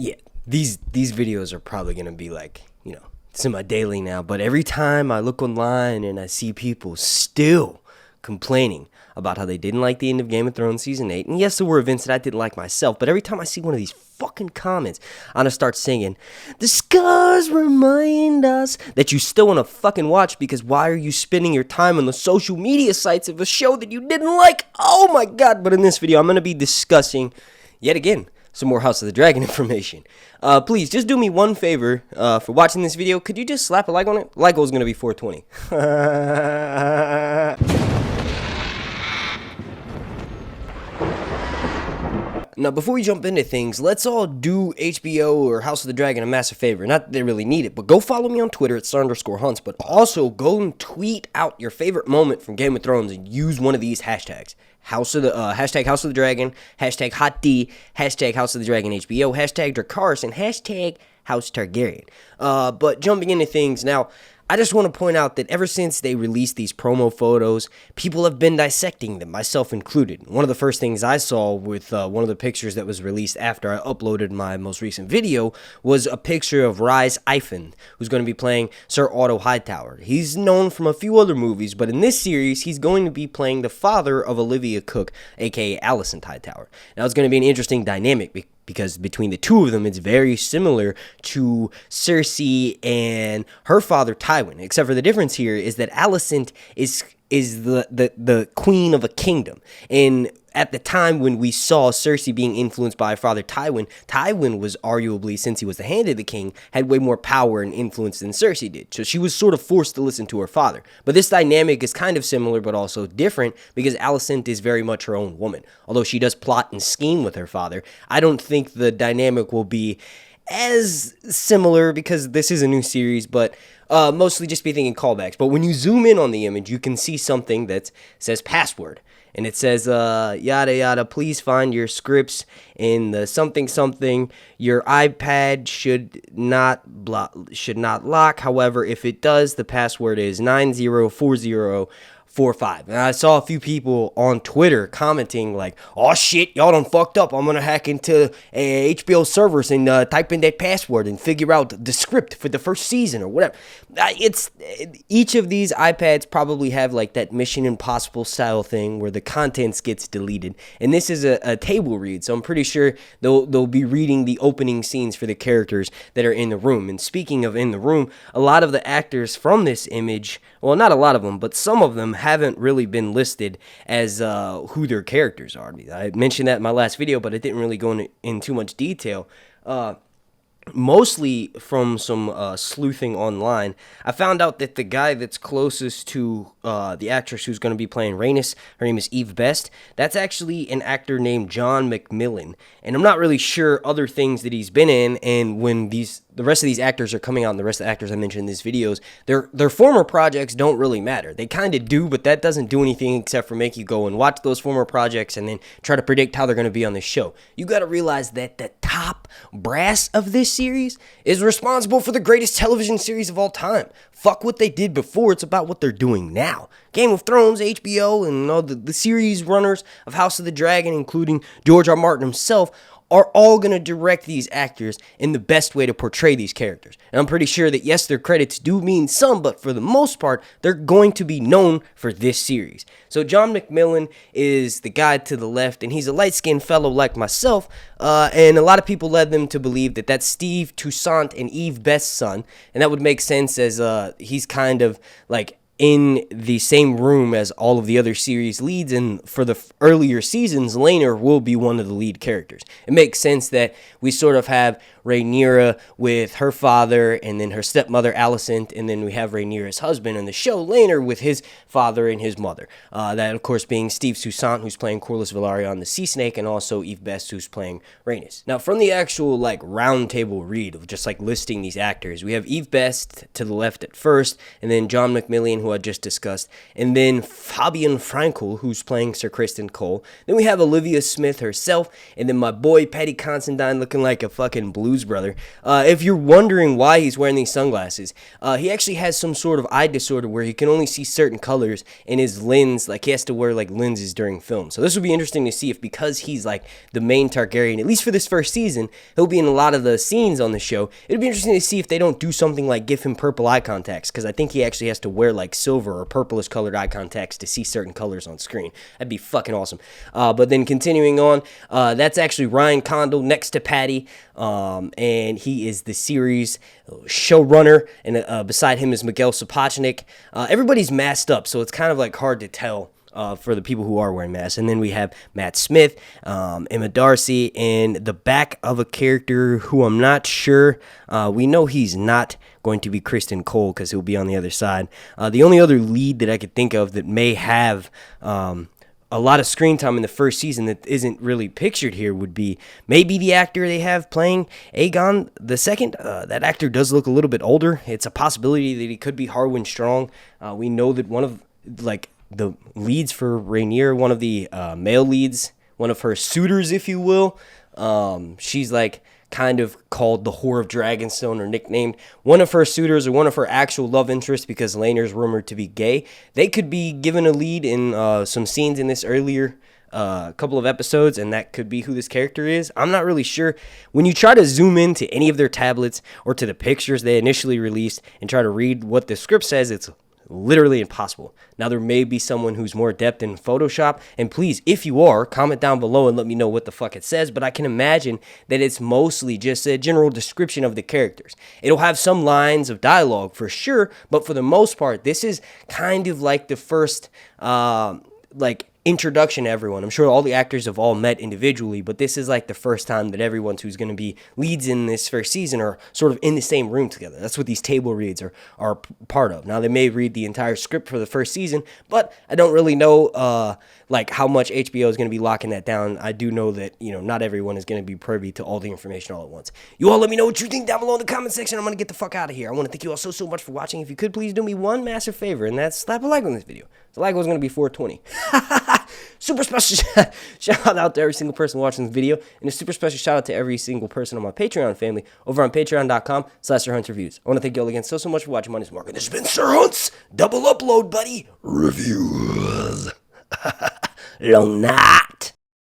Yeah, these videos are probably gonna be like, it's in my daily now, but every time I look online and I see people still complaining about how they didn't like the end of Game of Thrones Season 8, and yes, there were events that I didn't like myself, but every time I see one of these fucking comments, I'm gonna start singing, "The scars remind us," that you still wanna fucking watch, because why are you spending your time on the social media sites of a show that you didn't like? Oh my god, but in this video, I'm gonna be discussing, yet again, some more House of the Dragon information. Please, just do me one favor for watching this video. Could you just slap a like on it? Like goal is going to be 420. Now, before we jump into things, let's all do HBO or House of the Dragon a massive favor. Not that they really need it, but go follow me on Twitter at @star_hunts, but also go and tweet out your favorite moment from Game of Thrones and use one of these hashtags. Hashtag House of the Dragon, hashtag Hot D, hashtag House of the Dragon HBO, hashtag Dracarys, and hashtag House Targaryen. But jumping into things now, I just want to point out that ever since they released these promo photos, people have been dissecting them, myself included. One of the first things I saw with one of the pictures that was released after I uploaded my most recent video was a picture of Rhys Ifan, who's going to be playing Sir Otto Hightower. He's known from a few other movies, but in this series, he's going to be playing the father of Olivia Cook, aka Alicent Hightower. Now, it's going to be an interesting dynamic because between the two of them, it's very similar to Cersei and her father Tywin, except for the difference here is that Alicent is the queen of a kingdom. And at the time when we saw Cersei being influenced by her father Tywin, Tywin was arguably, since he was the hand of the king, had way more power and influence than Cersei did. So she was sort of forced to listen to her father. But this dynamic is kind of similar but also different because Alicent is very much her own woman. Although she does plot and scheme with her father, I don't think the dynamic will be as similar because this is a new series, but mostly just be thinking callbacks. But when you zoom in on the image, you can see something that says password. And it says, yada yada, please find your scripts in the something something. Your iPad should not lock. However, if it does, the password is 904045. And I saw a few people on Twitter commenting like, "Oh shit, y'all done fucked up. I'm gonna hack into HBO servers and type in that password and figure out the script for the first season or whatever." Each of these iPads probably have like that Mission Impossible style thing where the contents gets deleted. And this is a table read, so I'm pretty sure they'll be reading the opening scenes for the characters that are in the room. And speaking of in the room, a lot of the actors from this image, well, not a lot of them, but some of them haven't really been listed as who their characters are. I mentioned that in my last video, but I didn't really go in too much detail. Mostly from some sleuthing online, I found out that the guy that's closest to the actress who's going to be playing Rhaenys, her name is Eve Best, that's actually an actor named John McMillan. And I'm not really sure other things that he's been in, and when the rest of these actors are coming out, and the rest of the actors I mentioned in these videos, their former projects don't really matter. They kind of do, but that doesn't do anything except for make you go and watch those former projects and then try to predict how they're going to be on the show. You got to realize that the top brass of this series is responsible for the greatest television series of all time. Fuck what they did before, it's about what they're doing now. Game of Thrones, HBO, and all the series runners of House of the Dragon, including George R. Martin himself, are all going to direct these actors in the best way to portray these characters. And I'm pretty sure that, yes, their credits do mean some, but for the most part, they're going to be known for this series. So John McMillan is the guy to the left, and he's a light-skinned fellow like myself, and a lot of people led them to believe that that's Steve Toussaint and Eve Best's son, and that would make sense as he's kind of like in the same room as all of the other series leads, and for the earlier seasons, Rhaenyra will be one of the lead characters. It makes sense that we sort of have Rhaenyra with her father, and then her stepmother Alicent, and then we have Rhaenyra's husband in the show, Laenor, with his father and his mother. That, of course, being Steve Toussaint, who's playing Corlys Velaryon the Sea Snake, and also Eve Best, who's playing Rhaenys. Now, from the actual, round table read of just, listing these actors, we have Eve Best to the left at first, and then John McMillan, who who I just discussed, and then Fabian Frankel, who's playing Sir Criston Cole. Then we have Olivia Smith herself, and then my boy Paddy Considine looking like a fucking blues brother. If you're wondering why he's wearing these sunglasses, he actually has some sort of eye disorder where he can only see certain colors in his lens, like he has to wear like lenses during film. So this will be interesting to see if, because he's like the main Targaryen, at least for this first season, he'll be in a lot of the scenes on the show. It'll be interesting to see if they don't do something like give him purple eye contacts, because I think he actually has to wear like silver or purplish colored eye contacts to see certain colors on screen. That'd be fucking awesome. But then continuing on, that's actually Ryan Condal next to Patty, and he is the series showrunner, and beside him is Miguel Sapochnik. Everybody's masked up, so it's kind of like hard to tell for the people who are wearing masks. And then we have Matt Smith, Emma Darcy, and the back of a character who I'm not sure. We know he's not going to be Criston Cole because he'll be on the other side. The only other lead that I could think of that may have a lot of screen time in the first season that isn't really pictured here would be maybe the actor they have playing Aegon the Second. That actor does look a little bit older. It's a possibility that he could be Harwin Strong. We know that one of the leads for Rhaenyra, one of the male leads, one of her suitors, if you will. She's like kind of called the Whore of Dragonstone, or nicknamed. One of her suitors, or one of her actual love interests, because Rhaenyra's rumored to be gay. They could be given a lead in some scenes in this earlier couple of episodes, and that could be who this character is. I'm not really sure. When you try to zoom into any of their tablets or to the pictures they initially released and try to read what the script says, it's literally impossible. Now, there may be someone who's more adept in Photoshop, and please, if you are, comment down below and let me know what the fuck it says, but I can imagine that it's mostly just a general description of the characters. It'll have some lines of dialogue for sure, but for the most part, this is kind of like the first, introduction to everyone. I'm sure all the actors have all met individually, but this is like the first time that everyone who's going to be leads in this first season are sort of in the same room together. That's what these table reads are part of. Now, they may read the entire script for the first season, but I don't really know how much HBO is going to be locking that down. I do know that, not everyone is going to be privy to all the information all at once. You all let me know what you think down below in the comment section. I'm going to get the fuck out of here. I want to thank you all so much for watching. If you could, please do me one massive favor, and that's slap a like on this video. The like was going to be 420. Super special shout out to every single person watching this video, and a super special shout out to every single person on my Patreon family over on patreon.com/SirHuntsReviews. I want to thank you all again so much for watching. My name is Mark, and this has been Sir Hunt's Double Upload, buddy. Reviews. Long night.